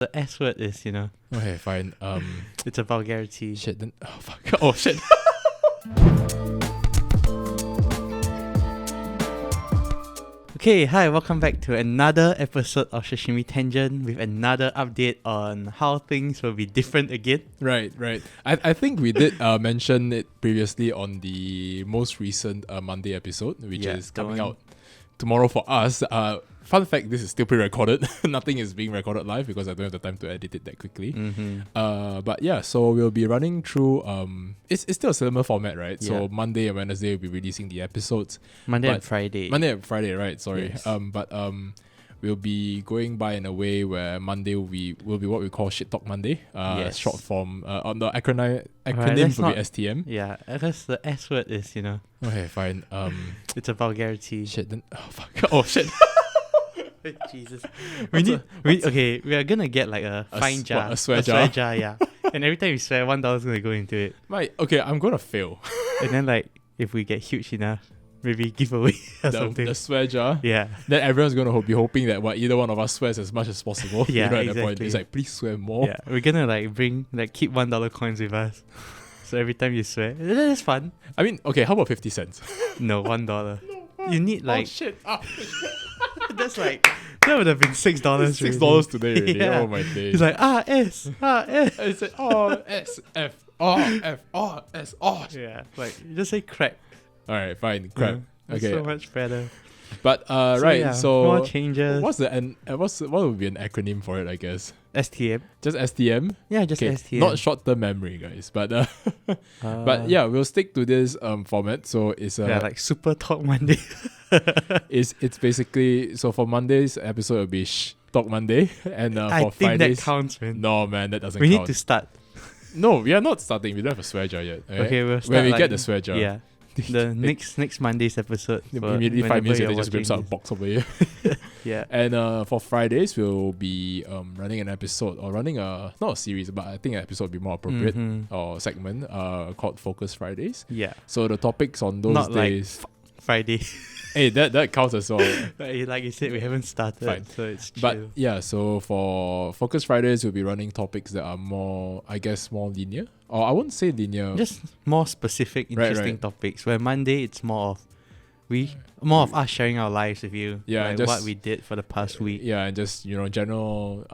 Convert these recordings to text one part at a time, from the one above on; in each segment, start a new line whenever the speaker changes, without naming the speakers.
The S word is,
Okay, fine.
it's a vulgarity.
Shit. Then. Oh fuck. Oh shit.
Okay, hi, welcome back to another episode of Sashimi Tangent with another update on how things will be different again.
Right. I think we did mention it previously on the most recent Monday episode, which is coming out tomorrow for us. Fun fact, this is still pre-recorded. Nothing is being recorded live because I don't have the time to edit it that quickly. But yeah, so we'll be running through it's still a similar format, right?
Yeah.
So Monday and Wednesday we'll be releasing the episodes.
Monday and Friday,
right? Sorry.
Yes.
We'll be going by in a way where Monday will be what we call Shit Talk Monday.
Yes.
Short form on the acronym
that's
will be
not-
STM.
Yeah, because the S word is,
Okay, fine.
it's a vulgarity.
Shit. Then. Oh fuck. Oh shit.
Jesus. We are gonna get like a fine jar.
What, a swear jar?
Yeah. And every time you swear, $1 gonna go into it.
Right. Okay, I'm gonna fail.
And then like if we get huge enough, maybe give away or something.
The swear jar.
Yeah.
Then everyone's gonna be hoping that either one of us swears as much as possible.
Yeah,
At that point,
exactly.
it's like, please swear more.
Yeah. We're gonna keep $1 coins with us. So every time you swear, that's fun.
I mean, okay, how about 50 cents?
No, $1. You need
Oh shit.
that would have been $6.
$6 today already.
Yeah.
Oh my day.
It's like S.
It's like S F F S.
Yeah, like you just say crack.
Alright, fine. Crap.
That's
Okay.
so much better.
But right, so
more changes.
what would be an acronym for it, I guess?
STM?
Just STM?
Yeah, just
Okay,
STM.
not short-term memory, guys. But yeah, we'll stick to this format. So it's
like Super Talk Monday.
it's basically, so for Monday's episode it'll be Talk Monday, and
I
for
think
Fridays
that counts, man.
no man, that doesn't
We
count.
need to start.
No, we are not starting. We don't have a swear jar yet.
Okay, we'll start
when we
like-
get the swear jar.
Yeah. The next Monday's episode. for
Immediately 5 minutes
whenever
later, just
you're
whips out a
watching
box over here.
this. Yeah.
And for Fridays, we'll be running an episode, or running not a series, but I think an episode would be more appropriate, or segment called Focus Fridays.
Yeah.
So the topics on those
Not like
days,
Friday.
hey, that counts as well.
Like you said, we haven't started,
Fine.
so it's chill.
But yeah, so for Focus Fridays, we'll be running topics that are more, I guess, more linear. Or I wouldn't say linear.
just more specific,
Right,
interesting
right.
topics. Where Monday, it's more of us sharing our lives with you.
Yeah,
like
just-
what we did for the past week.
Yeah, and just, general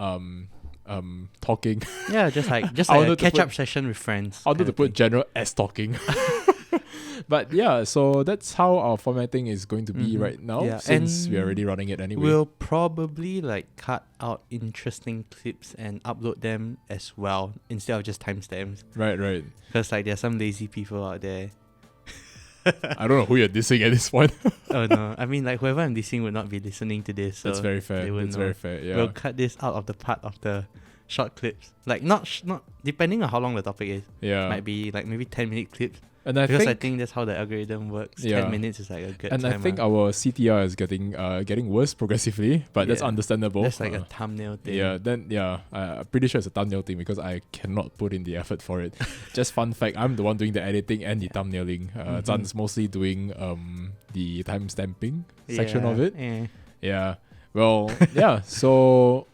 talking.
Yeah, just like
I
a
wanted to
catch up
put-
session with friends.
I wanted
kind
to
of
put
thing.
general S talking. But yeah, so that's how our formatting is going to be right now,
Yeah,
since
and
we're already running it anyway.
We'll probably cut out interesting clips and upload them as well instead of just timestamps.
Right.
Because there's some lazy people out there.
I don't know who you're dissing at this point.
Oh no, I mean whoever I'm dissing would not be listening to this. So
That's very fair.
they wouldn't
That's
know.
very fair. Yeah.
We'll cut this out of the part of the short clips. Not depending on how long the topic is.
Yeah.
Might be maybe 10-minute clips.
And I
Because I
think,
think that's how the algorithm works.
Yeah.
10 minutes is a good
and
time.
I think our CTR is getting worse progressively, but that's
Yeah.
understandable.
that's a thumbnail thing.
I'm pretty sure it's a thumbnail thing because I cannot put in the effort for it. Just fun fact, I'm the one doing the editing and the thumbnailing. Zhan's mostly doing the timestamping section of it.
Yeah.
Yeah. Well, yeah. So,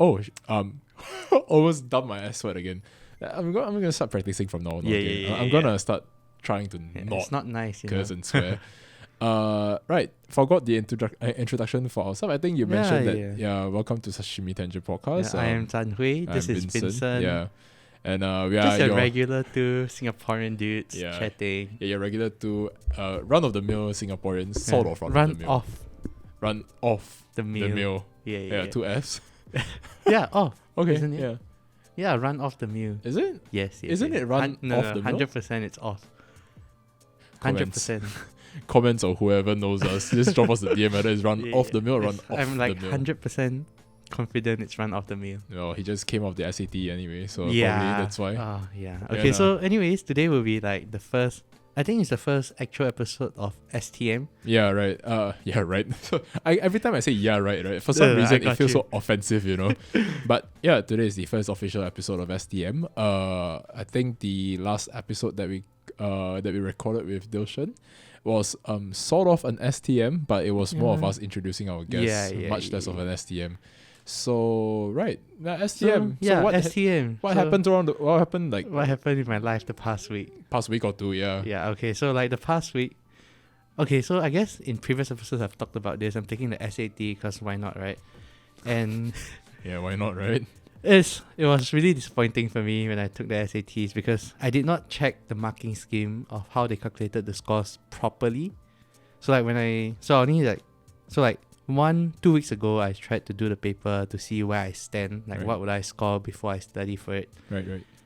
almost done my S word again. I'm gonna start practicing from now on.
Yeah,
I'm gonna start trying to
Yeah,
not
it's not nice,
curse and swear. Right. Forgot the introduction for ourselves. I think you mentioned that. Welcome to Sashimi Tangent Podcast.
I am Zhan Hui. This
I'm
is Vincent.
Yeah. And we are
Just a
your
regular two Singaporean dudes
Yeah.
chatting.
your regular two run of the mill Singaporeans, sort of run of the mill. Run off
the
the
mill.
mill.
Yeah.
Two Fs.
Yeah, off.
Okay.
Isn't it?
Yeah.
Yeah, run off the mill.
Is it?
Yes.
Isn't it run off the mill?
100% it's off.
Comments.
100%.
Comments or whoever knows us, just drop us the DM whether it's run
Yeah,
off the mill, run
it's-
off
I'm
the mill.
100% confident it's run off the mill.
No, he just came off the SAT anyway, so
Yeah.
probably that's why.
Oh, yeah.
Yeah,
Okay,
no.
so anyways, today will be the first, I think it's the first actual episode of STM.
Yeah, right. Yeah, right. So every time I say yeah, right, for some
I
reason it
got
feels
you.
so offensive, But yeah, today is the first official episode of STM. I think the last episode that we recorded with Dilshan was sort of an STM, but it was more of us introducing our guests,
Yeah,
much less of
yeah.
an STM. So right, STM.
So
what
STM.
what happened what happened
What happened in my life the past week?
past week or two? Yeah.
Yeah. Okay. So like the past week. Okay. So I guess in previous episodes I've talked about this. I'm taking the SAT because why not, right? And
Yeah, why not, right?
it was really disappointing for me when I took the SATs because I did not check the marking scheme of how they calculated the scores properly. So like like 2 weeks ago I tried to do the paper to see where I stand, like
Right.
what would I score before I study for it.
Right.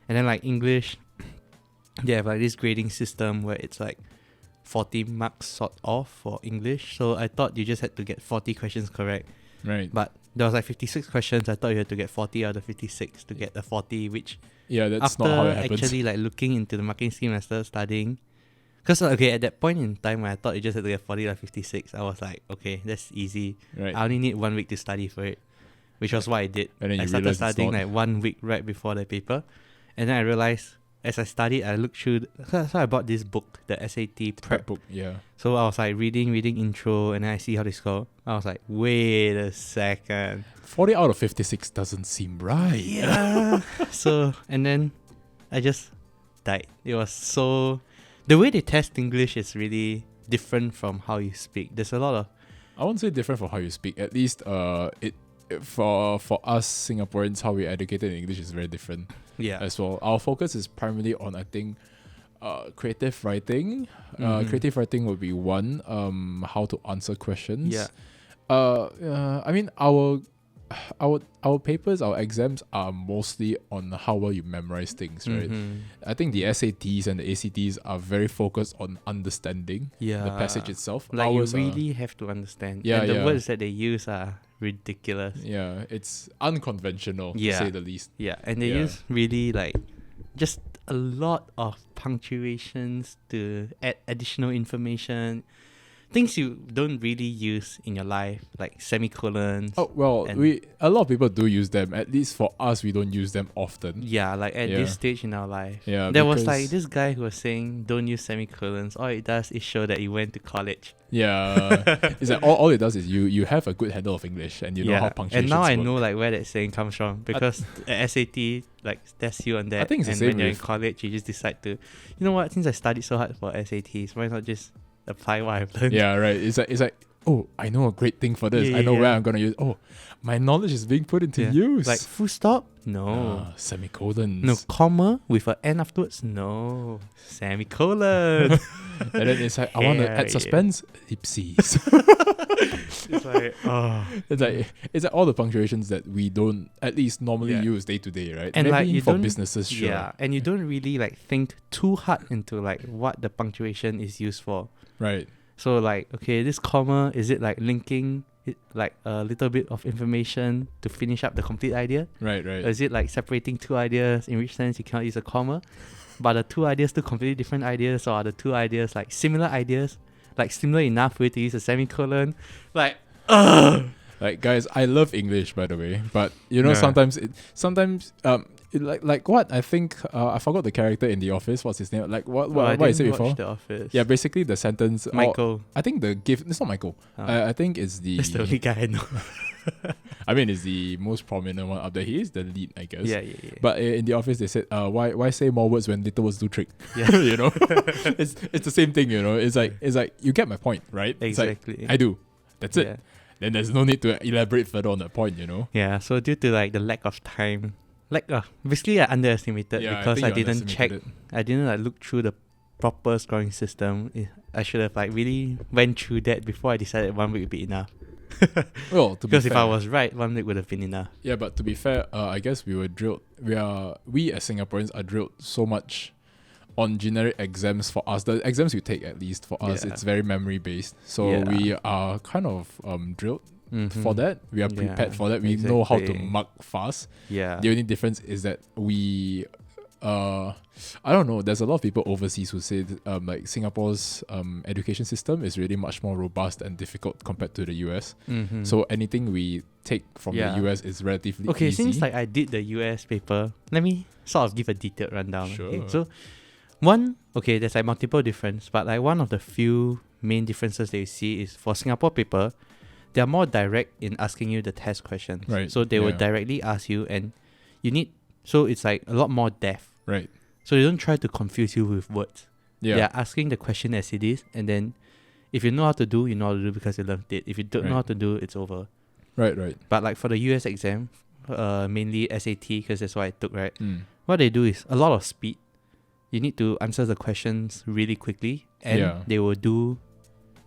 And then like English, they have like this grading system where it's like 40 marks sort of for English. So I thought you just had to get 40 questions correct.
Right.
But there was like 56 questions. I thought you had to get 40 out of 56 to get the 40, which
Yeah, that's
after
not how it happens.
actually like looking into the marking scheme I started studying. Because okay, at that point in time when I thought you just had to get 40 out of 56, I was like, okay, that's easy.
Right.
I only need 1 week to study for it, which was what I did.
And then
I
you
started
realised it's
studying
not.
like 1 week right before the paper. And then I realized as I studied, I looked through. So I bought this book, the SAT prep.
book. Yeah.
So I was like reading intro, and then I see how they score. I was like, wait a second.
40 out of 56 doesn't seem right.
Yeah. So, and then I just died. It was so... The way they test English is really different from how you speak. There's a lot of...
I won't say different from how you speak. At least for us Singaporeans, how we're educated in English is very different
Yeah.
as well. Our focus is primarily on, I think, creative writing.
Mhm.
Creative writing would be one. How to answer questions.
Yeah.
I mean, our papers, our exams are mostly on how well you memorize things, right?
Mhm.
I think the SATs and the ACTs are very focused on understanding
Yeah.
the passage itself.
Like
Ours
you
are-
really have to understand.
Yeah,
And the
yeah.
words that they use are ridiculous.
yeah, it's unconventional
Yeah.
to say the least.
Yeah, and they
Yeah.
use really like just a lot of punctuations to add additional information. Things you don't really use in your life, like semicolons.
Oh well,
And-
a lot of people do use them. At least for us, we don't use them often.
Yeah, like at
Yeah.
this stage in our life.
Yeah,
There was
because-
like this guy who was saying don't use semicolons. All it does is show that you went to college.
Yeah, it's like all it does is you have a good handle of English and you know how punctuation.
And now I know like where that saying comes from because at SAT like tests you on that.
I think it's the
and
same
when you're in
with-
college, you just decide to, you know what? Since I studied so hard for SATs, why not just apply what I've learned?
Yeah, right. It's like oh, I know a great thing for this.
Yeah,
I know
yeah,
where
yeah.
I'm gonna use. Oh, my knowledge is being put into
Yeah.
use.
Like full stop? No.
Semicolons.
No, comma with an N afterwards? No. Semicolon.
And then it's like I want to
Yeah,
add
yeah.
suspense. Ellipses.
It's like, oh.
It's like all the punctuations that we don't at least normally
Yeah.
use day to day, right?
And
Maybe
like you
for
don't,
businesses, sure.
Yeah, and you don't really like think too hard into like what the punctuation is used for.
Right.
So like, okay, this comma, is it like linking it, like a little bit of information to finish up the complete idea?
Right.
Or
Right.
is it like separating two ideas, in which sense you cannot use a comma? But the two ideas two completely different ideas, or are the two ideas like similar ideas? Like similar enough way to use a semicolon? Like,
Like guys, I love English by the way, but you know
Yeah.
sometimes like what I think I forgot the character in The Office. What's his name? Like what
I
I said
didn't
before?
watch The Office.
Yeah, basically the sentence.
Michael.
I think the gift. It's not Michael.
Oh.
I think it's the.
That's the only guy I know.
I mean, it's the most prominent one up there. He is the lead, I guess.
Yeah.
But in The Office, they said, why say more words when little words do trick?
Yeah.
You know, it's the same thing. You know, it's like you get my point, right? It's like,
Exactly.
I do. That's it.
Yeah.
Then there's no need to elaborate further on that point. You know.
Yeah, so due to like the lack of time, like basically I underestimated
Yeah,
because I
think you
didn't check,
underestimated
I didn't like look through the proper scoring system. I should have like really went through that before I decided 1 week would be enough.
it. Well, to be
Because if
fair,
I was right, 1 week would have been enough.
yeah, but to be fair, I guess we were drilled. We as Singaporeans are drilled so much on generic exams for us. The exams we take, at least for us,
Yeah.
it's very memory based. So
Yeah.
we are kind of drilled for
Mhm.
that. We are prepared
Yeah,
for that. We know how to
exactly.
mark fast.
Yeah.
The only difference is that we I don't know, there's a lot of people overseas who say like Singapore's education system is really much more robust and difficult compared to the US.
Mhm.
So anything we take from
Yeah.
the US is relatively
Okay,
easy.
since like I did the US paper, let me sort of give a detailed rundown. Okay,
Sure.
so there's like multiple difference, but like one of the few main differences that you see is for Singapore paper, they're more direct in asking you the test questions.
Right.
So they will directly ask you, and you need. So it's like a lot more depth.
Right.
So they don't try to confuse you with words.
Yeah.
They are asking the question as it is, and then if you know how to do, you know how to do because you learned it. If you don't know how to do, it's over.
Right. Right.
But like for the US exam, mainly SAT, because that's what I took, right? What they do is a lot of speed. You need to answer the questions really quickly, and they will do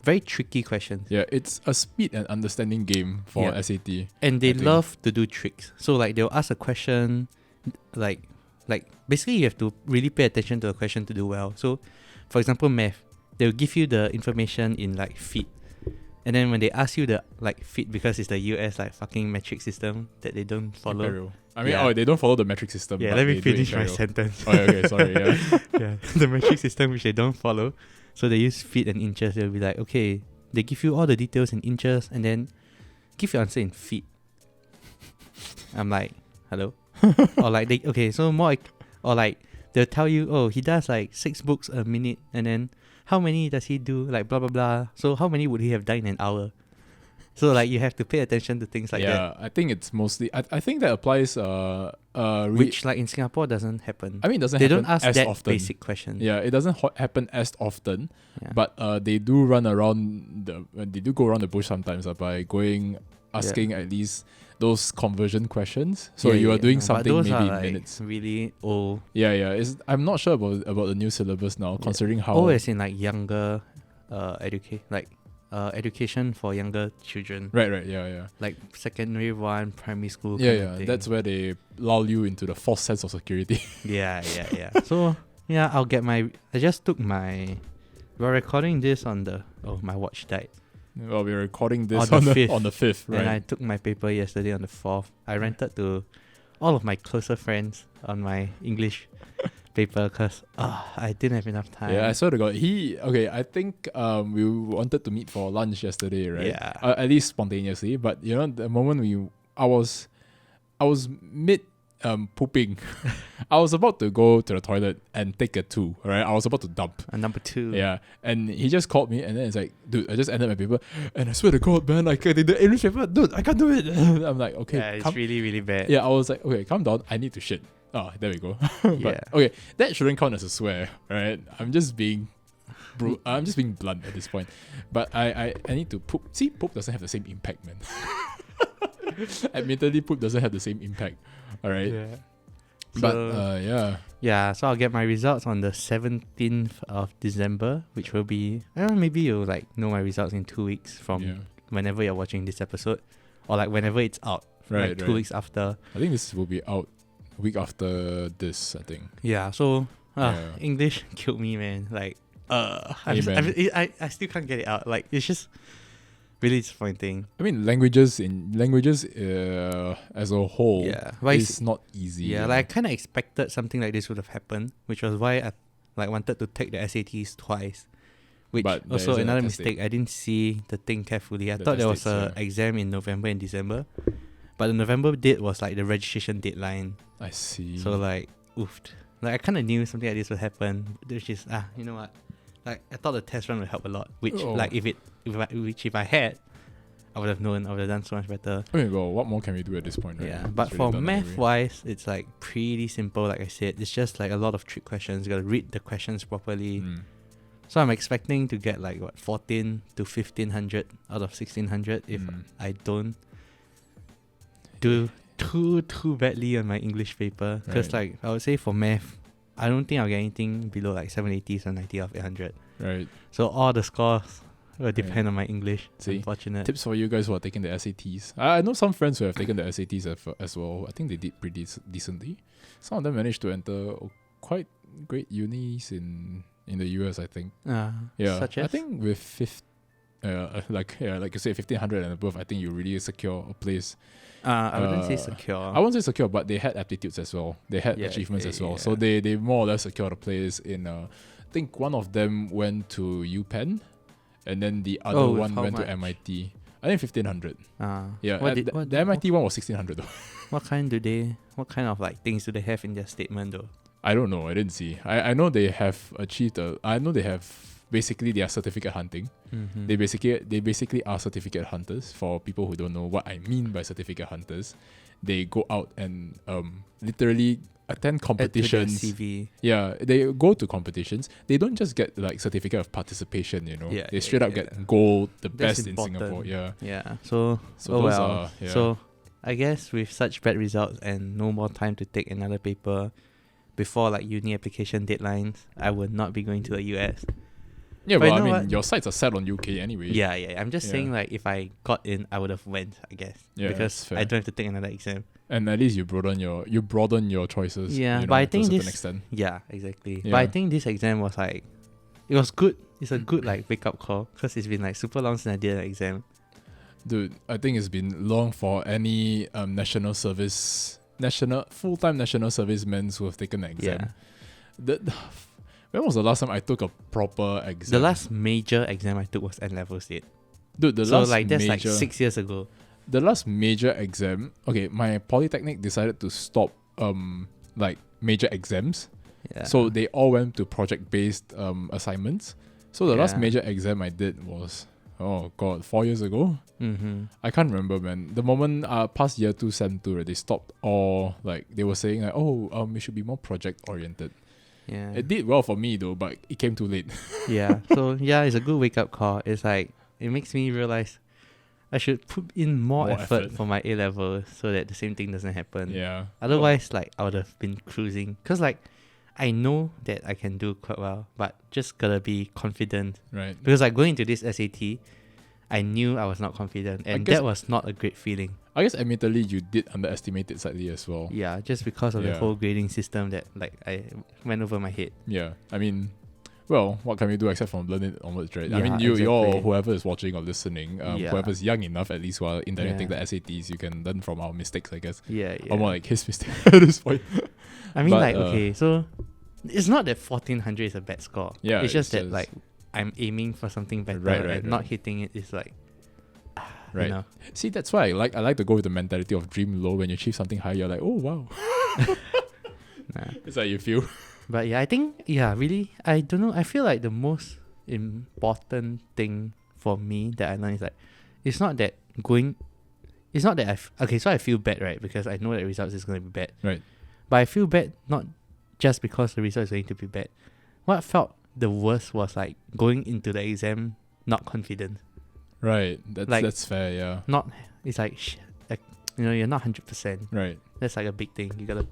very tricky questions.
Yeah, it's a speed and understanding game for SAT.
And they love to do tricks. So like they'll ask a question, like basically you have to really pay attention to the question to do well. So for example, math, they'll give you the information in like feet. And then when they ask you the like feet, because it's the US like fucking metric system that they don't follow.
Imperial. I mean, they don't follow the metric system.
Yeah, let me finish my sentence.
Oh, okay, sorry. Yeah.
Yeah, the metric system which they don't follow. So they use feet and inches. They'll be like, okay, they give you all the details in inches and then give your answer in feet. I'm like, hello? Or like, or like, they'll tell you, oh, he does like 6 books a minute, and then how many does he do? Like blah, blah, blah. So how many would he have done in an hour? So like you have to pay attention to things like that.
Yeah, I think it's mostly, I think that applies,
which like in Singapore doesn't happen.
I mean, it doesn't
they
happen
don't ask
as
that
often.
basic question.
Yeah, it doesn't happen as often, but they do run around they do go around the bush sometimes by asking at least those conversion questions. So you are doing something maybe in
like
minutes.
Really old.
Yeah. I'm not sure about the new syllabus now, considering how.
Oh, as in like younger, education for younger children.
Right. Yeah.
Like secondary 1, primary school.
Yeah. That's where they lull you into the false sense of security.
Yeah. So yeah, I just took we're recording this on my watch died.
Well, we're recording this
on the 5th.
On the 5th, right?
And I took my paper yesterday on the 4th. I rented to all of my closer friends on my English paper because I didn't have enough time.
Yeah, I swear to God. I think we wanted to meet for lunch yesterday, right?
Yeah.
At least spontaneously. But you know, the moment I was mid pooping. I was about to go to the toilet and take a 2, right? I was about to dump.
A number 2.
Yeah. And he just called me and then it's like, dude, I just ended my paper and I swear to God, man, like the English paper, dude, I can't do it. I'm like, okay.
Yeah, it's really, really bad.
Yeah, I was like, okay, calm down. I need to shit. Oh, there we go. But, okay, that shouldn't count as a swear, right? I'm just being blunt at this point. But I need to poop. See, poop doesn't have the same impact, man. Admittedly, poop doesn't have the same impact. All right.
Yeah.
But
Yeah, so I'll get my results on the 17th of December, which will be maybe you'll like know my results in 2 weeks from whenever you're watching this episode, or like whenever it's out.
Right.
Like 2 weeks after.
I think this will be out a week after this, I think.
Yeah, so English killed me, man. Like I still can't get it out. Like it's just really disappointing.
I mean, languages as a whole, it's not easy.
Yeah, like I kind of expected something like this would have happened, which was why I like wanted to take the SATs twice. Which also another mistake. I didn't see the thing carefully. I thought there was an exam in November and December, but the November date was like the registration deadline.
I see.
So like, oofed. Like I kind of knew something like this would happen, which is you know what? Like I thought the test run would help a lot. Which like if I had, I would have known. I would have done so much better.
Okay, well, what more can we do at this point? Right?
Yeah, but for math wise, it's like pretty simple. Like I said, it's just like a lot of trick questions. You gotta read the questions properly. So I'm expecting to get like 14 to 1500 out of 1600 if I don't do too badly on my English paper. Because like I would say for math, I don't think I'll get anything below like 780 or 90 out of 800. Right. So all the scores will depend on my English. See, unfortunate.
Tips for you guys who are taking the SATs. I know some friends who have taken the SATs as well. I think they did pretty decently. Some of them managed to enter quite great unis in the US, I think.
Such as?
I think with like you say 1500 and above, I think you really secure a place.
I wouldn't say secure.
I won't say secure, but they had aptitudes as well. They had achievements as well. So they more or less secured a place in I think one of them went to UPenn and then the other one went to MIT. I think 1500. The MIT one was 1600 though.
What kind of like things do they have in their statement though?
I don't know. I didn't see. I know they have achieved I know they have basically they are certificate hunting.
Mm-hmm.
They basically are certificate hunters. For people who don't know what I mean by certificate hunters, they go out and literally attend competitions.
Add to their CV.
Yeah, they go to competitions. They don't just get like certificate of participation,
Yeah,
they straight up get gold, the
That's
best
important.
in Singapore. Yeah.
Yeah. So
Those are
So I guess with such bad results and no more time to take another paper before like uni application deadlines, I would not be going to the US.
yeah,
but
well,
you know
I mean,
what?
your sights are set on UK anyway.
Yeah. I'm just
Yeah.
saying like if I got in, I would have went, I guess.
Yeah,
because
that's fair.
I don't have to take another exam.
And at least you broaden your choices.
Yeah,
you know,
but I
to a
think
certain
this-
extent.
Yeah, exactly.
Yeah.
But I think this exam was like, it was good. It's a good like wake up call because it's been like super long since I did an exam.
Dude, I think it's been long for any full-time national servicemen who have taken an exam. When was the last time I took a proper exam?
The last major exam I took was N-level state.
Dude,
So like that's like 6 years ago.
The last major exam, okay, my polytechnic decided to stop like major exams.
Yeah.
So they all went to project-based assignments. So the last
Yeah.
major exam I did was 4 years ago.
Mm-hmm.
I can't remember, man. The moment past year 2 sem 2, right, they stopped all, like they were saying like, we should be more project oriented.
Yeah.
It did well for me though, but it came too late.
Yeah. So yeah, it's a good wake up call. It's like it makes me realize I should put in more effort for my A level so that the same thing doesn't happen.
Yeah.
Otherwise, like I would have been cruising. Cause like I know that I can do quite well, but just gotta be confident.
Right.
Because like going into this SAT, I knew I was not confident, and
guess-
that was not a great feeling.
I guess admittedly you did underestimate it slightly as well.
Yeah, just because of the
Yeah.
whole grading system that like I went over my head.
Yeah. I mean, well, what can we do except from learn it onwards, right? I
Yeah,
mean, you or
exactly.
whoever is watching or listening,
Yeah.
whoever's young enough at least while intending to take the
Yeah.
SATs, you can learn from our mistakes, I guess.
Yeah.
Or more like his mistake at this point.
I mean,
but,
like okay, so it's not that 1400 is a bad score.
Yeah,
it's just
it's
that like I'm aiming for something better,
Right,
and
right.
not hitting it is like,
Right.
You know.
See, that's why I like to go with the mentality of dream low. When you achieve something high, you're like, oh wow.
Nah.
It's like you feel.
But yeah, I think really, I don't know. I feel like the most important thing for me that I learned is like, it's not that so I feel bad, right? Because I know that results is going to be bad.
Right.
But I feel bad not just because the result is going to be bad. What felt the worst was like going into the exam not confident.
Right.
Like-
That's fair, yeah.
Not, it's like, you're not 100%.
Right.
That's like a big thing. You gotta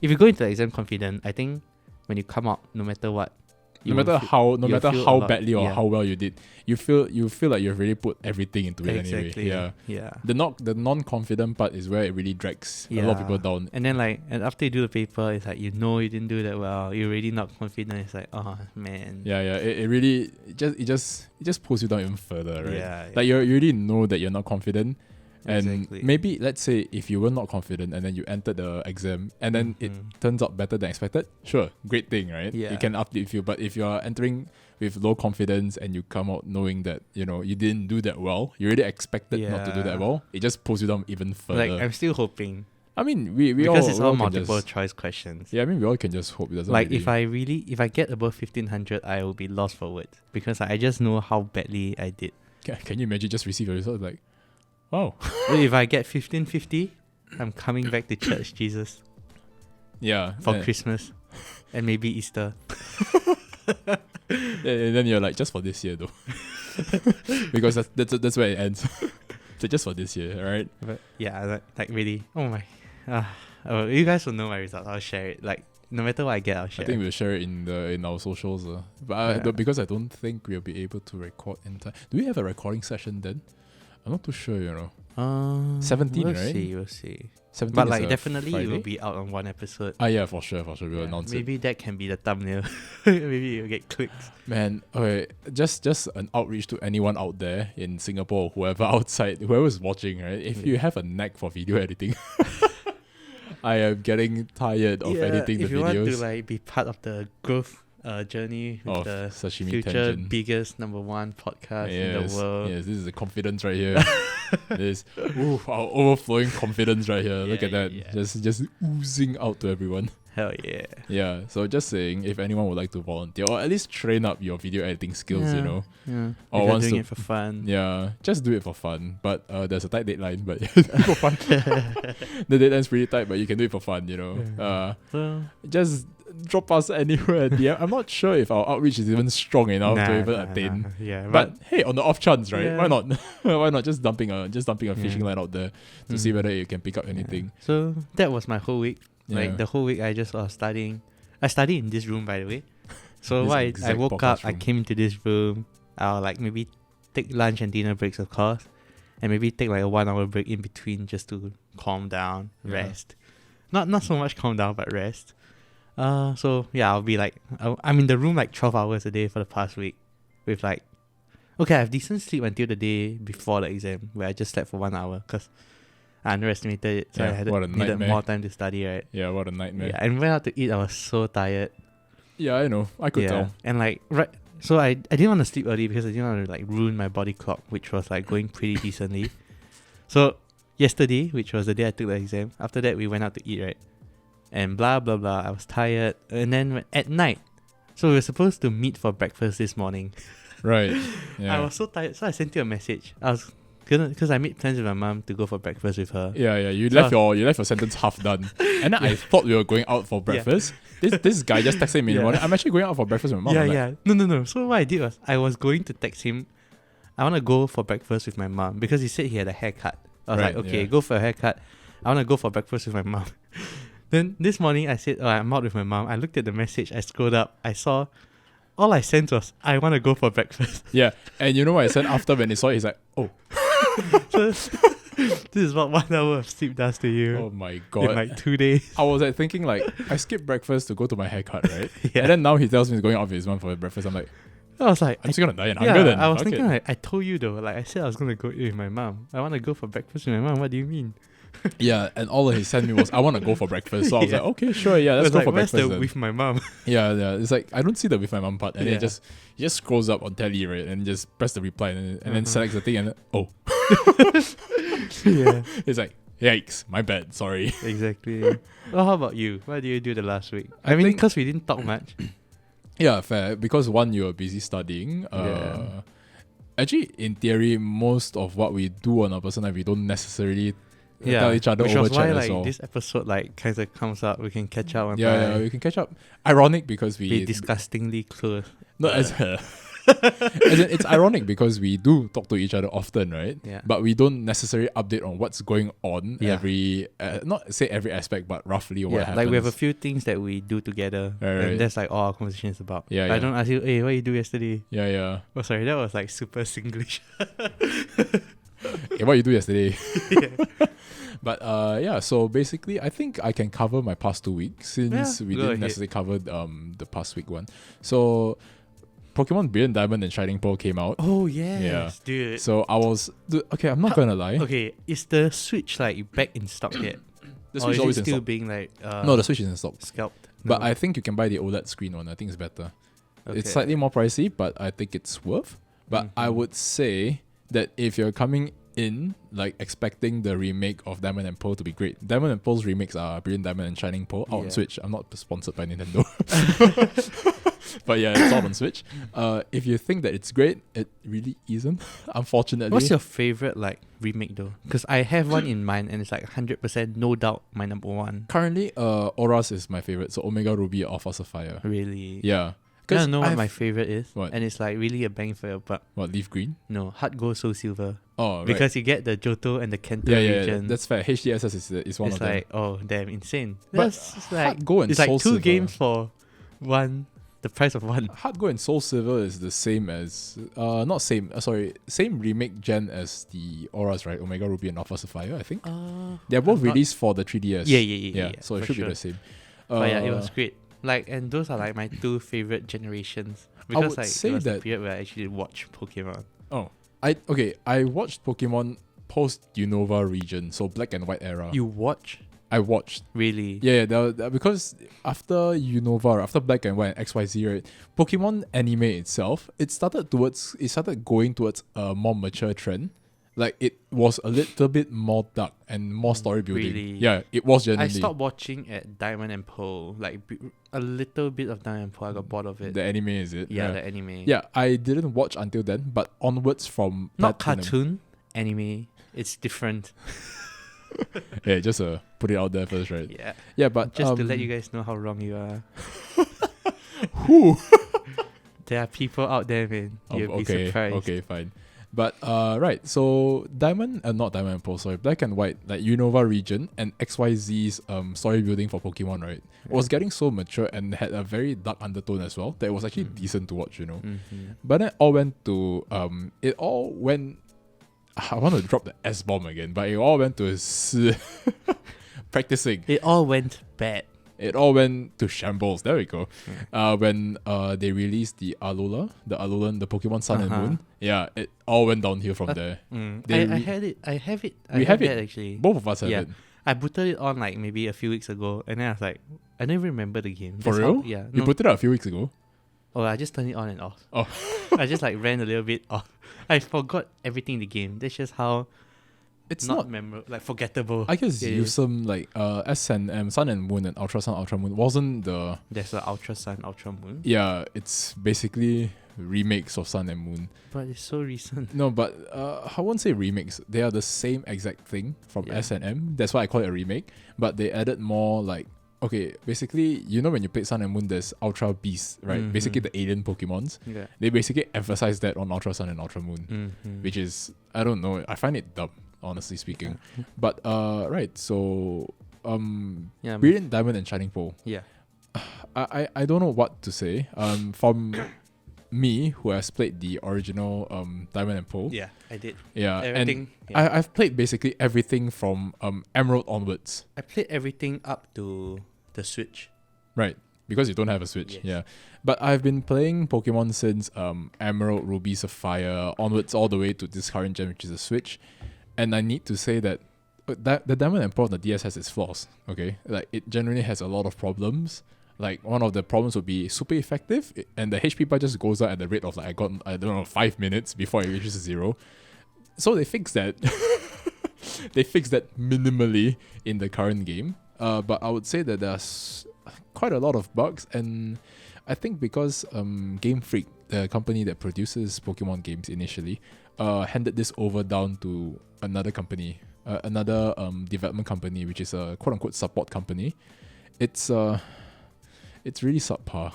if you go into the exam confident, I think when you come out, no matter what,
No matter how
you'll feel a
how
lot-
badly or
yeah.
how well you did, you feel like you've really put everything into it anyway.
exactly.
Yeah.
Yeah.
The non-confident part is where it really drags a lot of people down.
And then and after you do the paper, it's like you didn't do that well. You're really not confident. It's like, oh man.
Yeah. It really it just pulls you down even further, right?
Yeah.
Like you already know that you're not confident. And
Exactly.
maybe let's say if you were not confident and then you entered the exam and then it turns out better than expected, sure, great thing, right?
Yeah.
It can uplift you. But if you're entering with low confidence and you come out knowing that, you didn't do that well, you really expected not to do that
Yeah.
well, it just pulls you down even further.
Like I'm still hoping
I mean, we
because
all,
it's
we
all
all can
multiple
just,
choice questions.
yeah, I mean, we all can just hope it doesn't
Like
really,
if I get above 1500, I will be lost for words because I just know how badly I did.
can you imagine just receive a result like, wow.
But if I get 1550, I'm coming back to church, Jesus,
Yeah.
for
and,
Christmas and maybe Easter.
and then you're like, just for this year though. Because that's where it ends. So just for this year, alright?
But yeah, like really, oh my, you guys will know my results. I'll share it. Like no matter what I get, I'll share.
I think we'll share it in our socials. But
Yeah.
because I don't think we'll be able to record in time. Do we have a recording session then? I'm not too sure, 17,
we'll
right?
We'll see.
17
But
is
like
a
definitely it
Friday?
will be out on one episode.
Yeah, for sure. We'll
Yeah,
announce it.
maybe that can be the thumbnail. Maybe you'll get clicks.
Man, okay, just an outreach to anyone out there in Singapore, whoever outside, whoever's watching, right? If you have a knack for video editing, I am getting tired of editing the
if you
videos.
want to like be part of the growth journey with
of
the
Sashimi
future
Tangent.
biggest #1 podcast in the world.
Yes, this is the confidence right here. This our overflowing confidence right here. Look
Yeah,
at that.
yeah.
Just oozing out to everyone.
Hell yeah.
Yeah, so just saying, if anyone would like to volunteer or at least train up your video editing skills, you know.
Yeah.
Or
If you're
wants
doing
to-
it for fun.
Yeah, just do it for fun. But there's a tight deadline, but do it for fun. The deadline's pretty tight, but you can do it for fun, you know.
So,
Just drop us anywhere at DM. I'm not sure if our outreach is even strong enough to even attain.
Yeah,
But hey, on the off chance, right?
Yeah.
Why not? Why not just dumping a fishing line out there to see
Mhm.
whether you can pick up anything.
So that was my whole week.
Yeah.
Like the whole week I just was studying. I studied in this room, by the way. So
This
why I
exact
woke
podcast
up, I
room.
came into this room. I'll like maybe take lunch and dinner breaks, of course, and maybe take like a 1 hour break in between just to calm down,
Yeah.
rest. Not so much calm down, but rest. So yeah, I'll be like, I'm in the room like 12 hours a day for the past week, with like, okay, I have decent sleep until the day before the exam, where I just slept for 1 hour because I underestimated it, so
Yeah,
I had
what a
needed
nightmare.
more time to study, right?
Yeah, what a nightmare.
Yeah, and went out to eat. I was so tired.
Yeah, I know. I could tell.
And like so I didn't want to sleep early because I didn't want to like ruin my body clock, which was like going pretty decently. So yesterday, which was the day I took the exam, after that we went out to eat, right? And blah blah blah. I was tired, and then at night, so we were supposed to meet for breakfast this morning.
Right. Yeah.
I was so tired, so I sent you a message. I was gonna, because I made plans with my mom to go for breakfast with her.
Yeah, yeah. You
So
left your sentence half done, and then I thought we were going out for breakfast. This guy just texted me in the
Yeah.
morning. I'm actually going out for breakfast with my mom.
Yeah,
I'm like,
yeah. No. So what I did was I was going to text him. I want to go for breakfast with my mom because he said he had a haircut. I was
Right,
like, okay,
yeah.
go for a haircut. I want to go for breakfast with my mom. Then this morning I said, oh, I'm out with my mom. I looked at the message. I scrolled up. I saw. All I sent was, I want to go for breakfast.
Yeah, and you know what I said after when he saw it? He's like, oh,
So this is what 1 hour of sleep does to you
oh my
in
god.
like 2 days.
I was like thinking like, I skipped breakfast to go to my haircut, right?
Yeah.
And then now he tells me he's going out with his mom for breakfast. I'm like,
I was like,
I'm just gonna die in
yeah,
hunger then.
I was
Fuck
thinking
it.
like, I told you though, like I said I was going to go eat with my mom. I want to go for breakfast with my mom. What do you mean?
Yeah, and all he sent me was, I want to go for breakfast. So I was
Yeah.
like, okay, sure, yeah,
I
let's
was
go
like,
for
where's
breakfast
the
then.
with my mom?
Yeah, yeah. It's like I don't see the with my mom part, and
Yeah.
it just scrolls up on telly, right, and just press the reply, and then
Mhm.
selects the thing, and then, oh,
Yeah,
it's like yikes, my bad, sorry.
exactly. Well, how about you? What did you do the last week?
I
I mean,
think-
because we didn't talk much.
Yeah, fair. Because one, you were busy studying.
Yeah.
Actually, in theory, most of what we do on our personal life, we don't necessarily tell each other
which
over
was why
chat as
like
well.
this episode like kind of comes out. We can catch up.
Yeah, we can catch up. Ironic because
be
we
disgustingly close.
no, as in, it's ironic because we do talk to each other often, right?
Yeah.
But we don't necessarily update on what's going on
Yeah.
every, not say every aspect, but roughly what happens.
like we have a few things that we do together,
Right.
and that's like all our conversation is about.
Yeah,
I
yeah.
don't ask you, hey, what you do yesterday?
Yeah, yeah.
Oh, sorry, that was like super Singlish.
Hey, what you do yesterday?
Yeah.
But yeah, so basically I think I can cover my past 2 weeks since
Yeah,
we
go
didn't
ahead.
necessarily cover the past week one. So Pokemon Brilliant Diamond and Shining Pearl came out.
Oh yes, dude.
So I was okay, I'm not gonna lie.
Okay, is the Switch like back in stock yet?
The
Or
Switch
is
is always
it
in
still
stock.
being like
No, the Switch is in stock.
scalped?
But
No.
I think you can buy the OLED screen one. I think it's better.
Okay.
It's slightly more pricey, but I think it's worth. But I
Mhm.
would say that if you're coming in like expecting the remake of Diamond and Pearl to be great, Diamond and Pearl's remakes are Brilliant Diamond and Shining Pearl out on
Yeah.
Switch. I'm not sponsored by Nintendo. But yeah, it's out on Switch. If you think that it's great, it really isn't. Unfortunately.
What's your favorite like remake though? Because I have one in mind, and it's like 100% no doubt my number one.
Currently, Auras is my favorite. So Omega Ruby or Alpha Sapphire.
Really?
Yeah.
I don't know what
I've-
my favorite is,
What?
and it's like really a bang for your buck.
What, Leaf Green?
No, Heart Gold Soul Silver,
Oh, right.
because you get the Johto and the Kanto
yeah, yeah,
region.
that's fair. HDSS is one
it's
of them.
like oh damn insane.
But
That's like
Heart Gold and
it's like
Soul
two
Silver.
games for one, the price of one.
Heart Gold and Soul Silver is the same as not same. Same remake gen as the Auras, right? Omega Ruby and Alpha Sapphire. I think they're both
I'm not-
released for the 3DS.
Yeah.
So it
for
should
sure.
be the same.
But yeah, it was great. Like, and those are like my two favorite generations
would
because like
say
it was the
that-
period where I actually watched Pokemon.
I watched Pokemon post Unova region, so Black and White era.
You watch
I watched.
really?
Yeah, because after Unova, after Black and White and XYZ, right, Pokemon anime itself, it started going towards a more mature trend. Like it was a little bit more dark and more story building.
Really?
Yeah, it was
I
genuinely.
stopped watching at Diamond and Pearl. Like a little bit of Diamond and Pearl. I got bored of it.
The anime, is it?
Yeah, the anime.
Yeah, I didn't watch until then, but onwards from
Not
Platinum.
cartoon, anime. It's different.
Yeah, just put it out there first, right?
Yeah.
Yeah, but
Just to let you guys know how wrong you are.
Who?
There are people out there, man. You'll be surprised.
Okay, fine. But right, so not Diamond and Pearl, sorry, Black and White, like Unova region and XYZ's story building for Pokemon, right, was getting so mature and had a very dark undertone as well that it was actually decent to watch, you know. But then it all went. I want to drop the S bomb again, but it all went to practicing.
It all went bad.
It all went to shambles. There we go. When they released the Alolan, the Pokemon Sun and Moon, yeah, it all went downhill from there.
I had it. I have it.
We have it.
Actually.
Both of us have it.
I booted it on like maybe a few weeks ago, and then I was like, I don't even remember the game.
For real?
Yeah.
You put it up a few weeks ago.
Oh, I just turned it on and off.
Oh.
I just like ran a little bit off. I forgot everything in the game. That's just how
it's
not memorable, like forgettable.
I guess use some like SNM, Sun and Moon and Ultra Sun, Ultra Moon wasn't the.
There's a Ultra Sun, Ultra Moon.
Yeah, it's basically remakes of Sun and Moon.
But it's so recent.
No, but I won't say remakes. They are the same exact thing from SNM. That's why I call it a remake. But they added more like. Okay, basically, you know when you played Sun and Moon, there's Ultra Beast, right? Basically the alien Pokemons.
Yeah.
They basically emphasize that on Ultra Sun and Ultra Moon, which is, I don't know, I find it dumb, honestly speaking. But, right, so, Brilliant Diamond and Shining Pearl.
Yeah.
I don't know what to say. From me, who has played the original Diamond and Pearl.
Yeah, I did.
Yeah,
everything.
And I've played basically everything from Emerald onwards.
I played everything up to the Switch.
Right, because you don't have a Switch.
Yes.
Yeah, but I've been playing Pokemon since Emerald, Ruby, Sapphire onwards all the way to this current gen, which is a Switch. And I need to say that the Diamond and Pearl on the DS has its flaws. Okay, like it generally has a lot of problems. Like one of the problems would be super effective, and the HP bar just goes out at the rate of like I don't know 5 minutes before it reaches 0. So they fixed that. They fixed that minimally in the current game. But I would say that there's quite a lot of bugs, and I think because Game Freak, the company that produces Pokemon games initially, handed this over down to another company, another development company, which is a quote unquote support company. It's really subpar.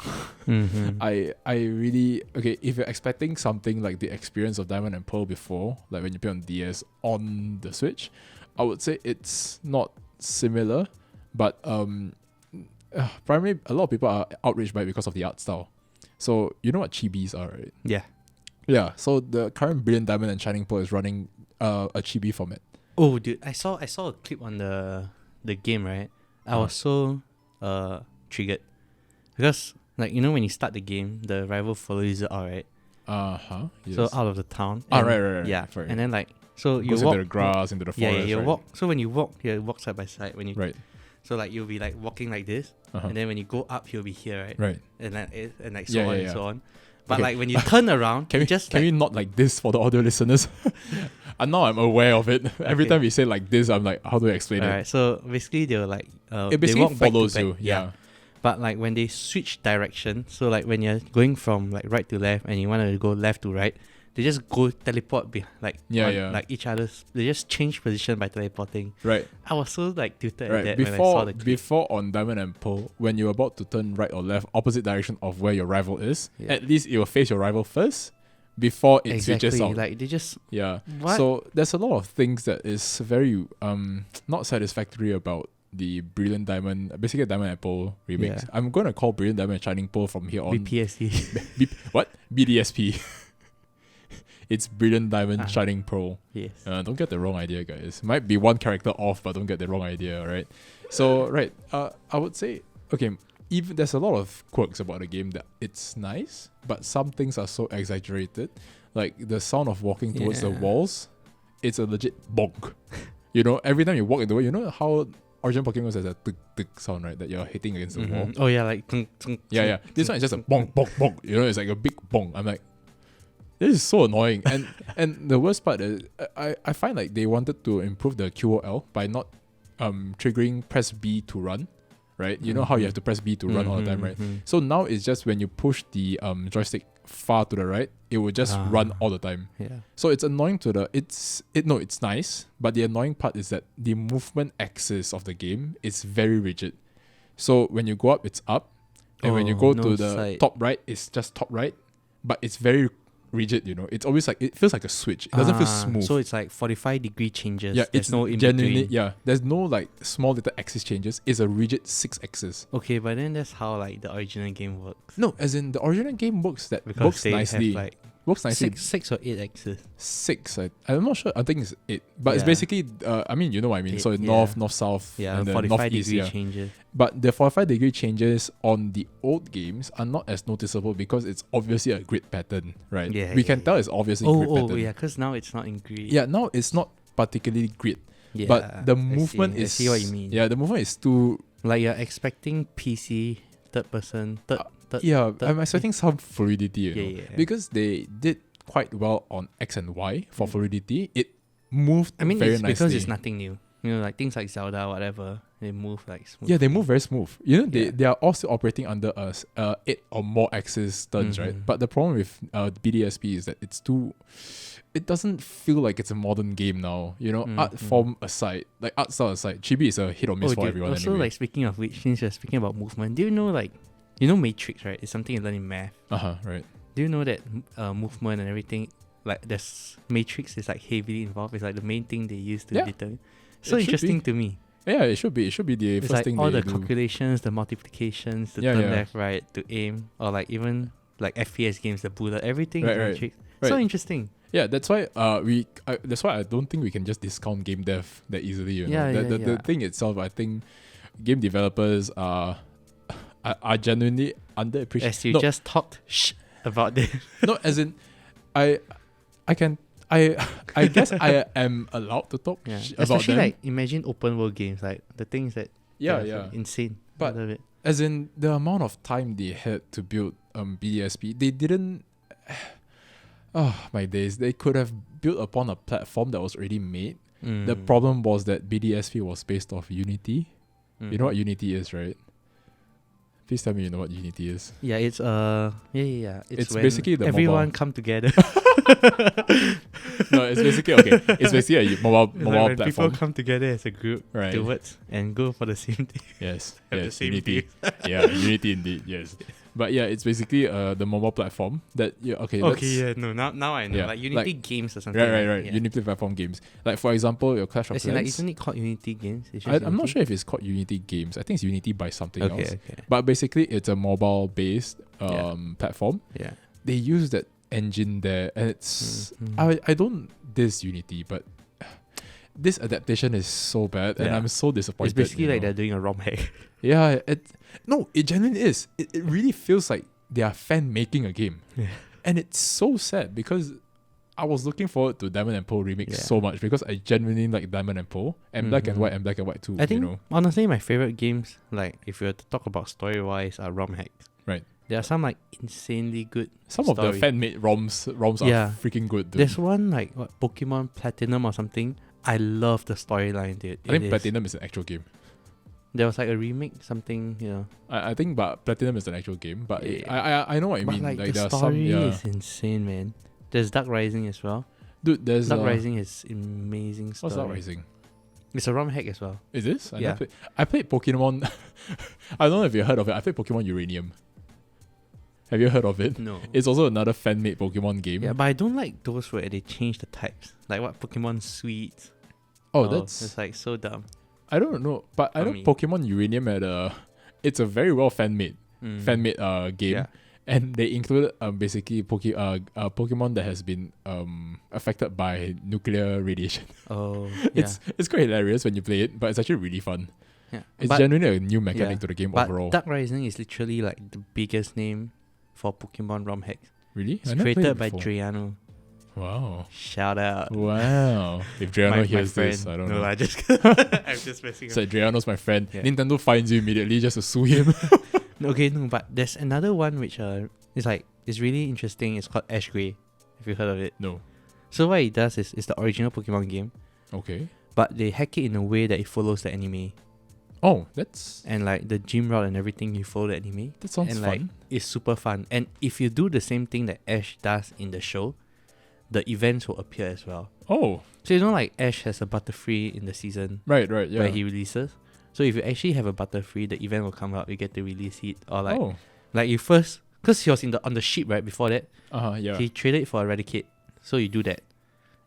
I really if you're expecting something like the experience of Diamond and Pearl before, like when you play on DS on the Switch, I would say it's not similar, but primarily a lot of people are outraged by it because of the art style. So you know what chibis are, right?
Yeah.
Yeah. So the current Brilliant Diamond and Shining Pearl is running a chibi format.
Oh, dude, I saw a clip on the game, right? I was so triggered. Because, like, you know, when you start the game, the rival follows you out, right?
Yes.
So out of the town.
Right.
Yeah.
Right.
And then, like, so you
goes
walk
into the grass, into the forest.
Yeah, you
right?
walk. So when you walk, you walk side by side. When you
right.
So like you'll be like walking like this, and then when you go up, you'll be here, right?
Right.
And like so on and so on. But
Okay.
like when you turn around,
can we not like this for the audio listeners? And now I'm aware of it. Every time we say like this, I'm like, how do I explain it?
Alright, so basically they'll like
It basically
they walk
follows
back to
you.
back,
Yeah.
But like when they switch direction, so like when you're going from like right to left and you want to go left to right, they just go teleport like each other's. They just change position by teleporting.
Right.
I was so like tilted
Right.
at that when I saw the clip.
Before on Diamond and Pearl, when you're about to turn right or left, opposite direction of where your rival is, at least it will face your rival first before it switches out.
Like they just What?
So there's a lot of things that is very not satisfactory about the Brilliant Diamond, basically Diamond and Pearl remakes.
Yeah.
I'm gonna call Brilliant Diamond and Shining Pearl from here on
BPSD.
what? BDSP. It's Brilliant Diamond Shining Pearl.
Yes.
Don't get the wrong idea, guys. Might be one character off, but don't get the wrong idea, right? So, right, I would say, okay, even there's a lot of quirks about the game that it's nice, but some things are so exaggerated. Like the sound of walking towards the walls, it's a legit bonk. You know, every time you walk in the way, you know how Origin Pokemon has a tick sound, right? That you're hitting against the wall.
Oh yeah, like
yeah. This one is just a bonk, bonk, bonk. You know, it's like a big bonk. I'm like, This is so annoying. And the worst part is I find like they wanted to improve the QOL by not triggering press B to run. Right? You know how you have to press B to run all the time, right? So now it's just when you push the joystick far to the right, it will just run all the time.
Yeah.
So it's annoying it's nice, but the annoying part is that the movement axis of the game is very rigid. So when you go up, it's up. And when you go to the top right, it's just top right. But it's very rigid, you know. It's always like, it feels like a switch. It doesn't feel smooth.
So it's like 45-degree changes.
Yeah,
there's
it's
no in
genuinely,
between.
yeah. There's no like small little axis changes. It's a rigid 6 axis.
Okay, but then that's how like the original game works.
No, as in the original game works
Because they
nicely.
have like
Works nicely.
six or 8 axes.
6. I'm not sure. I think it's 8. But it's
Yeah.
basically, I mean, you know what I mean. So north, south,
Yeah,
and then
45-degree
northeast.
changes.
But the 45-degree changes on the old games are not as noticeable because it's obviously a grid pattern, right?
Yeah,
we
yeah,
can tell it's obviously grid pattern.
Yeah, because now it's not in grid.
Yeah, now it's not particularly grid.
Yeah,
But the
I
movement
see.
is...
I see what you mean.
Yeah, the movement is too...
Like you're expecting PC, third person, third.
Yeah,
third-
I'm expecting some fluidity, you know.
Yeah.
Because they did quite well on X and Y for fluidity. It moved
I mean,
very
it's
nicely.
because it's nothing new. You know, like things like Zelda, whatever, they move like smooth.
Yeah, they move very smooth. You know,
Yeah.
they are all still operating under 8 or more axis turns, right? But the problem with BDSP is that it's too... It doesn't feel like it's a modern game now. You know, art form aside, like art style aside, Chibi is a hit or miss for everyone
Also,
anyway.
like speaking of which, since you're speaking about movement, do you know like, Matrix, right? It's something you learn in math.
Right.
Do you know that movement and everything, like there's Matrix is like heavily involved. It's like the main thing they use to determine. So
It should
interesting
be.
to me.
Yeah, it should be. It should be the
It's
first
like
thing
all
they
the
do.
calculations, the multiplications, the
Yeah,
turn
yeah.
left, right, to aim, or like even like FPS games, the bullet, everything
Right,
is
right.
Matrix.
Right.
So interesting.
Yeah, that's why that's why I don't think we can just discount game dev that easily. You know?
Yeah,
The thing itself, I think game developers are genuinely underappreciated.
As you just talked about this.
No, as in, I guess I am allowed to talk
Yeah.
about
Especially
them.
like imagine open world games, like the things that insane.
But-
I love it.
As in the amount of time they had to build BDSP, they didn't. Oh my days! They could have built upon a platform that was already made. The problem was that BDSP was based off Unity. You know what Unity is, right? Please tell me you know what Unity is.
Yeah, it's yeah.
It's
when
basically the
everyone
mobile-
come together.
No, it's basically okay. It's basically a mobile
It's like when
platform.
people come together as a group
Right.
towards and go for the same thing.
Yes.
Have the
Yes.
same
Unity. Yeah, Unity indeed. Yes. But yeah, it's basically the mobile platform that okay.
Okay, yeah, no, now I know.
Yeah,
like Unity
like-
games or something.
Right.
Yeah.
Unity platform games. Like for example, your Clash of
As in, like,
Clans.
isn't it called Unity games? It's just
I'm not
Unity?
sure if it's called Unity Games. I think it's Unity by something else.
Okay.
But basically, it's a mobile-based
Yeah.
platform.
Yeah.
They use that engine there, and it's
Mhm.
I don't diss Unity, but this adaptation is so bad, and
Yeah.
I'm so disappointed.
It's basically
you
like
know.
they're doing a ROM hack.
Yeah, it genuinely is. It really feels like they are fan making a game,
Yeah.
and it's so sad because I was looking forward to Diamond and Pearl remix
Yeah.
so much because I genuinely like Diamond and Pearl and Black and White and Black and White too.
I think
you know,
honestly my favorite games, like if you were to talk about story wise, are ROM hacks.
Right.
There are some like insanely good.
some of the
story.
fan made ROMs
Yeah.
are freaking good. Dude.
There's one like what, Pokemon Platinum or something. I love the storyline, dude.
I think
It is-
Platinum is an actual game.
There was like a remake, something, you know.
I think, but Platinum is an actual game. But
Yeah.
I know what you
But
mean.
like
Like
the
there are some,
story
yeah.
is insane, man. There's Dark Rising as well.
Dude, there's
Dark Rising is amazing story.
what's Dark Rising?
It's a ROM hack as well.
Is this?
Yeah.
I played Pokemon. I don't know if you heard of it. I played Pokemon Uranium. Have you heard of it?
No.
It's also another fan-made Pokemon game.
Yeah, but I don't like those where they change the types. Like what Pokemon Sweet.
Oh,
it's
that's
like so dumb.
I don't know, but I
For
know
me.
Pokemon Uranium it's a very well fan-made game.
Yeah.
And they included basically Pokemon that has been affected by nuclear radiation.
Oh, yeah.
It's quite hilarious when you play it, but it's actually really fun.
Yeah.
It's
But-
genuinely a new mechanic
yeah.
to the game
But
overall.
Dark Rising is literally like the biggest name for Pokemon ROM hacks.
Really?
It's
I never played
created
it
by
before.
Driano.
Wow.
Shout out.
Wow. If Driano hears this, I don't know.
I just I'm just messing
So Driano's my friend.
Yeah.
Nintendo finds you immediately just to sue him.
Okay, no, but there's another one which is really interesting. It's called Ash Grey. If you heard of it.
No.
So what it does is it's the original Pokemon game,
Okay.
but they hack it in a way that it follows the anime.
Oh, that's
And like the gym route and everything, you follow the anime.
that sounds
And
fun.
like it's super fun. And if you do the same thing that Ash does in the show, the events will appear as well.
Oh,
So you know like Ash has a Butterfree in the season
right, yeah.
where he releases. So if you actually have a Butterfree, the event will come out, you get to release it. Or like you first, because he was on the ship right before that,
Yeah.
he traded it for Eradicate. So you do that.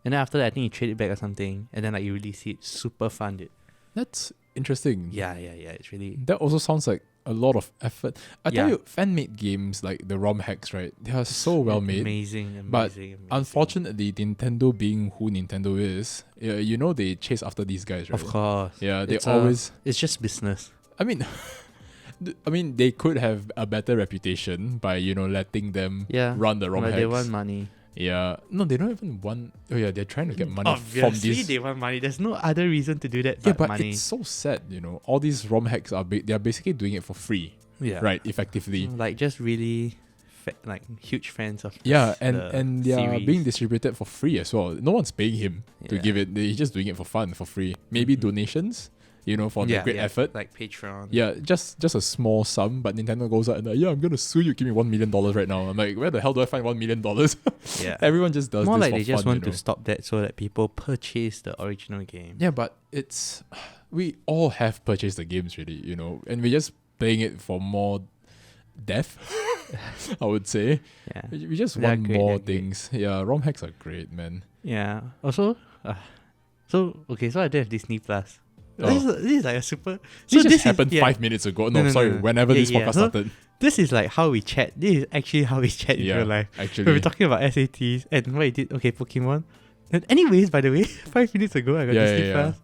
And then after that I think you trade it back or something, and then like you release it. Super fun, dude.
That's interesting.
Yeah, it's really
That also sounds like a lot of effort. I tell
Yeah.
you, fan-made games like the ROM hacks, right? They are so well made.
amazing.
But
amazing.
Unfortunately, Nintendo being who Nintendo is, you know they chase after these guys, right?
Of course.
Yeah, they
It's
always.
It's just business.
I mean, they could have a better reputation by letting them
Yeah.
run the ROM
But
hacks.
they want money.
Yeah, no, they don't even want. Oh yeah, they're trying to get money
Obviously,
from these.
they want money. There's no other reason to do that
Yeah,
but
but
money.
it's so sad, All these ROM hacks they are basically doing it for free,
Yeah.
right? Effectively.
Like just really like huge fans of
Yeah,
the
and they are
series.
being distributed for free as well. No one's paying him to
Yeah.
give it. He's just doing it for fun, for free. Maybe
Mhm.
donations, for the great effort.
Like Patreon.
Yeah, just a small sum, but Nintendo goes out and I'm gonna sue you. Give me $1 million right now. I'm like, where the hell do I find $1 million?
Yeah.
Everyone just does
More
this
like
for
they just
fun,
want to stop that so that people purchase the original game.
Yeah, but it's we all have purchased the games really, and we're just playing it for more depth. I would say
Yeah.
we just
They're
want
great,
more
they're great.
things. Yeah, ROM hacks are great, man.
Yeah. Also, so I do have Disney Plus.
Oh.
This is like a super.
This just
is-
happened
yeah.
5 minutes ago.
No,
No,
no,
sorry.
no, no.
Whenever
Yeah,
this
yeah.
podcast
So-
started.
This is like how we chat. This is actually how we chat in real life.
Actually.
When we're talking about SATs and what you did. Okay, Pokemon. And anyways, by the way, 5 minutes ago I got Disney Plus.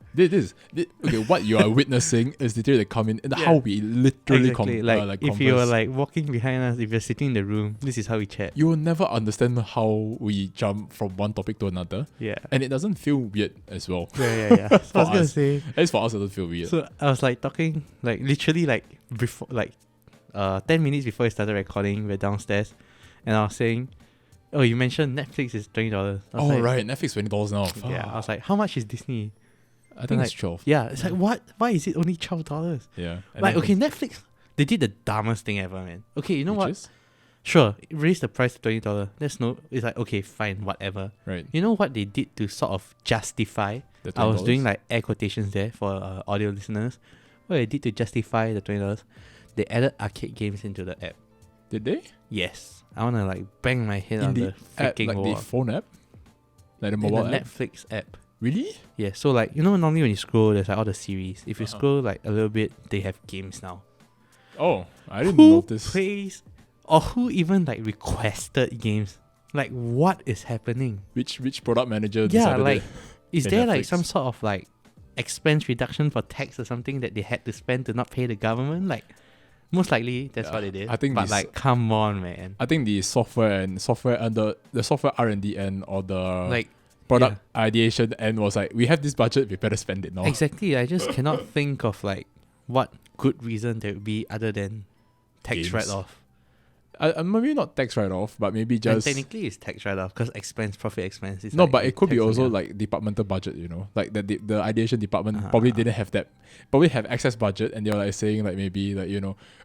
Okay, what you are witnessing is literally the comment and
Yeah.
how we literally
Exactly. Like if
converse.
you were like walking behind us, if you're sitting in the room, this is how we chat.
You will never understand how we jump from one topic to another,
Yeah.
and it doesn't feel weird as well.
Yeah. So I was
For
gonna
us.
say.
At least for us, it doesn't feel weird.
So I was like talking, like literally like before, like 10 minutes before we started recording, we're downstairs, and I was saying, oh, you mentioned Netflix is $20. I was like,
Right, Netflix $20 now.
Yeah, I was like, how much is Disney?
I think it's
like,
12.
Yeah, it's like what? Why is it only $12?
Yeah. And
Like
then-
okay, Netflix, they did the dumbest thing ever, man. Okay, you know
which
what?
is-
Sure, raise the price to $20. That's no. It's like okay, fine, whatever.
Right.
You know what they did to sort of justify?
The
I was
$20?
doing like air quotations there for audio listeners. What they did to justify the $20, they added arcade games into the app.
Did they?
Yes, I wanna like bang my head
In
on
the
the
app,
freaking
like
wall.
the phone app? Like the
In
mobile
the
app?
Netflix app.
Really?
Yeah, so like normally when you scroll, there's like all the series. If you
Uh-huh.
scroll like a little bit, they have games now.
Oh, I didn't
Who
notice.
plays or who even like requested games? Like what is happening?
Which product manager
Yeah,
decided
like
it?
is
in
there like
Netflix.
some sort of like expense reduction for tax or something that they had to spend to not pay the government? Like most likely that's
Yeah,
what it is.
I think
but
this-
like come on, man.
I think the software and the software R&D end or the
Like
product ideation end was like, we have this budget, we better spend it now.
exactly, I just cannot think of like what good reason there would be other than tax
Games.
write-off.
Maybe not tax write-off, but maybe
And
just
technically it's tax write-off because profit expense is
no,
like
but it could be
tax
also
write-off.
like departmental budget, like the ideation department
Ah.
probably didn't have that, probably have excess budget, and they were like saying like maybe like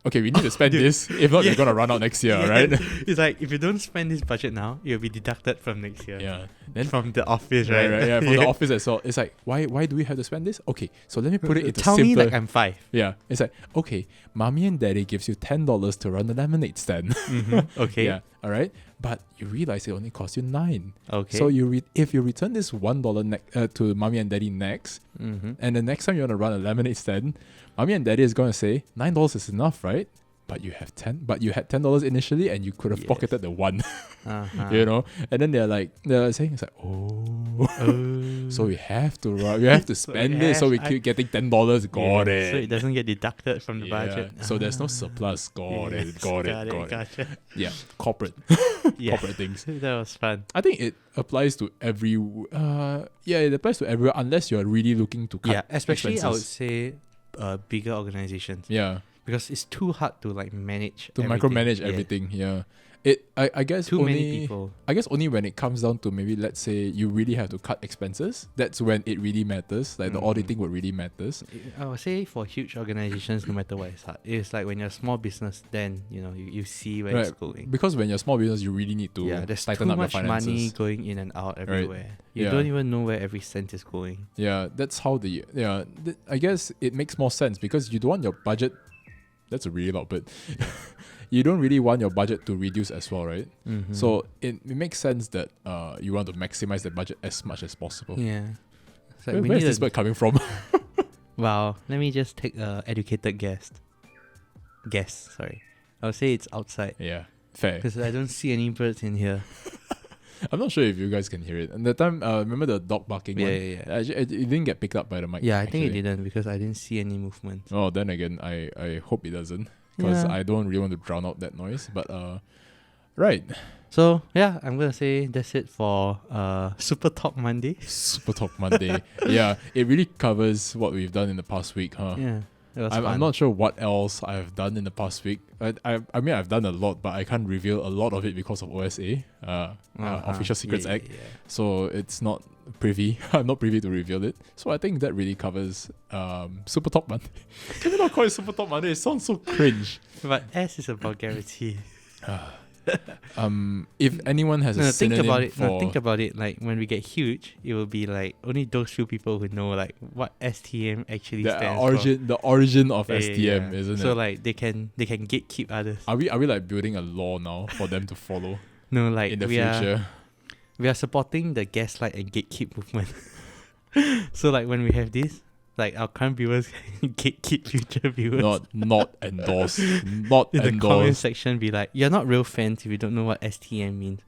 okay, we need to spend
Dude.
this, if not
Yeah.
you're gonna run out next year,
Yeah.
right?
It's like if you don't spend this budget now, it'll be deducted from next year.
Yeah. Then
From the office, right?
right, yeah, from the office as well. It's like why do we have to spend this? Okay, so let me put it into
Tell
simpler.
me like I'm 5.
Yeah, it's like okay, mommy and daddy gives you $10 to run the lemonade stand.
Okay.
Yeah, all right. But you realize it only costs you $9.
Okay.
So if you return this $1 to mommy and daddy next, and the next time you want to run a lemonade stand, mommy and daddy is going to say $9 is enough, right? But you have you had $10 initially, and you could have
Yes.
pocketed the one,
uh-huh.
And then they're saying it's like,
Oh.
so we have to spend it, so we keep getting $10. Got it.
So it doesn't get deducted from the
Yeah,
budget.
so there's no surplus. Got
Yes,
it. Got it.
Gotcha.
Yeah, corporate
Yeah.
corporate things.
That was fun.
I think it applies to every. It applies to everyone unless you're really looking to cut.
Yeah, especially I would
expenses.
say bigger organizations.
Yeah,
because it's too hard to like manage
to
everything.
micromanage
Yeah.
everything. Yeah. I guess
Too
only
many people.
I guess only when it comes down to maybe let's say you really have to cut expenses, that's when it really matters. Like the auditing would really matters.
I would say for huge organizations, no matter what, it's hard. It's like when you're a small business, then you see where it's going.
Because when you're a small business, you really need to
there's
tighten
too
up your
much
finances.
money going in and out everywhere. You
Yeah.
don't even know where every cent is going.
Yeah, that's how I guess it makes more sense because you don't want your budget. That's a really loud bit. You don't really want your budget to reduce as well, right? So it makes sense that you want to maximize the budget as much as possible.
Yeah. It's like we
Where's
need
this word coming from?
Wow. Let me just take a educated guess. Sorry. I'll say it's outside
Yeah, fair.
because I don't see any birds in here.
I'm not sure if you guys can hear it. And the time, remember the dog barking one?
Yeah.
Actually, it didn't get picked up by the mic.
Yeah, I think it
actually.
didn't because I didn't see any movement.
Oh, then again, I hope it doesn't. Because
Yeah.
I don't really want to drown out that noise. But, right.
So yeah, I'm gonna say that's it for Super Talk Monday.
Super Talk Monday. Yeah, it really covers what we've done in the past week, huh?
Yeah, it was
I'm
fun.
not sure what else I've done in the past week. I mean, I've done a lot, but I can't reveal a lot of it because of OSA, Official Secrets Act.
Yeah.
So it's not privy. I'm not privy to reveal it. So I think that really covers Super Talk Monday. Can we not call it Super Talk Monday? It sounds so cringe.
But S is a vulgarity.
If anyone has a
Think
synonym
about it.
for
Think about it. Like when we get huge, it will be like only those few people who know like what STM actually stands
the origin of
for.
STM, isn't
so
it?
like they can gatekeep others.
Are we like building a law now for them to follow
No, like
in the
we
future?
are supporting the gaslight and gatekeep movement. So like when we have this, like our current viewers can gatekeep future viewers.
Not endorsed. Not
In the comment
endorsed.
section, be like, you're not real fans if you don't know what STM means.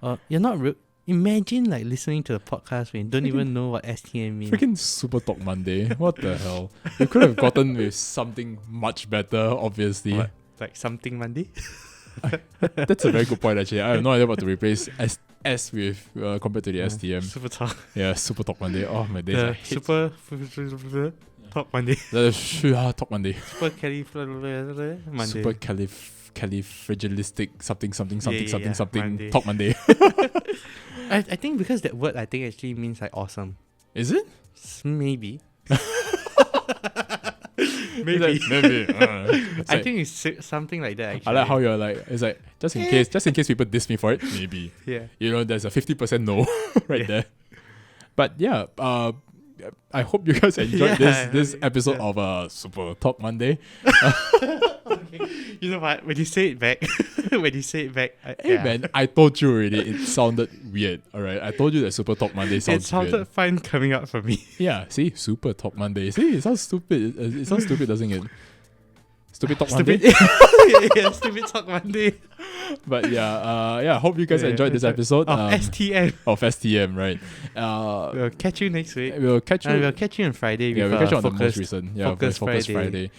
Or you're not real. Imagine like listening to the podcast when you don't even know what STM means.
Freaking Super Talk Monday. What the hell? You could have gotten with something much better, obviously.
What? Like something Monday?
That's a very good point, actually. I have no idea what to replace S with compared to the STM.
Super Talk.
Yeah, Super Talk Monday. Oh, my days.
The Super Talk Monday.
Talk Monday.
Super Monday.
Super califragilistic something
Monday.
Talk Monday.
I think because that word I think actually means like awesome.
Is it?
Maybe.
Maybe.
I think it's something like that actually.
I like how you're like, it's like, just in case people diss me for it, maybe.
Yeah.
You know, there's a 50% no right there. But yeah, I hope you guys enjoyed this episode of Super Talk Monday.
You know what? When you say it back,
Hey man, I told you already, it sounded weird. Alright, I told you that Super Talk Monday sounds
it sounded
weird.
fine coming out for me.
Yeah, see, Super Talk Monday. See, it sounds stupid. It sounds stupid, doesn't it? Stupid Talk Monday.
Yeah, Stupid Talk Monday.
But yeah, hope you guys enjoyed this episode
of STM.
Of STM, right?
We'll catch you next week.
We'll catch you.
And we'll catch you on Friday.
Yeah,
with,
we'll catch you on the
Focus-
most recent. Yeah,
Focus
Focus Friday.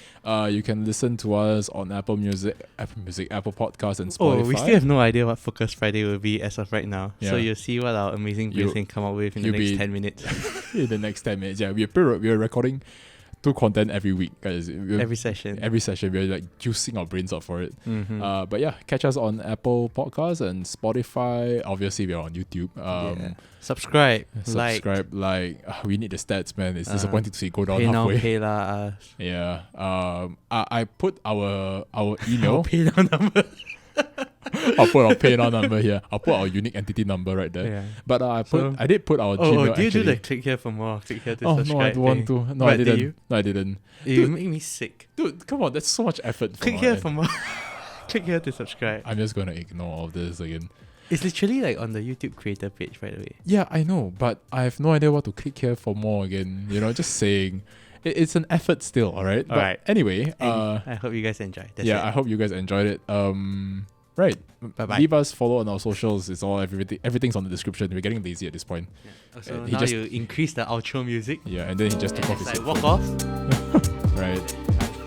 You can listen to us on Apple Music, Apple Podcasts, and Spotify.
Oh, we still have no idea what Focus Friday will be as of right now.
Yeah.
So you'll see what our amazing brains can come up with in the
you'll
next
be-
10 minutes.
in the next 10 minutes. Yeah, we're recording 2 content every week, guys.
Every session.
Every session, we're like juicing our brains out for it.
Mm-hmm.
But yeah, catch us on Apple Podcasts and Spotify. Obviously, we're on YouTube.
Subscribe.
Subscribe, we need the stats, man. It's disappointing to see it go down
Pay now,
halfway.
pay lah.
Yeah. I put our email.
Pay now number.
I'll put our PayNow number here. I'll put our unique entity number right there.
Yeah.
But I did put our Gmail.
Oh, do you do
actually.
the click here for more? Click here to
Oh
subscribe.
no, I don't want to. No,
But
I
did
didn't.
you?
No, I didn't.
You
Dude.
make me sick.
Dude, come on, that's so much effort.
Click here for more. Click here to subscribe.
I'm just gonna ignore all of this again.
It's literally like on the YouTube creator page, by the way.
Yeah, I know, but I have no idea what to click here for more again. You know, just saying. It's an effort still, alright?
Alright.
Anyway,
I hope you guys enjoy. That's
I
it.
hope you guys enjoyed it. Right.
Bye-bye.
Leave us, follow on our socials. It's all everything's on the description. We're getting lazy at this point.
Yeah. So
He
now
just-
you increase the outro music.
Yeah, and then he just took off
It's
his
like walk off.
right.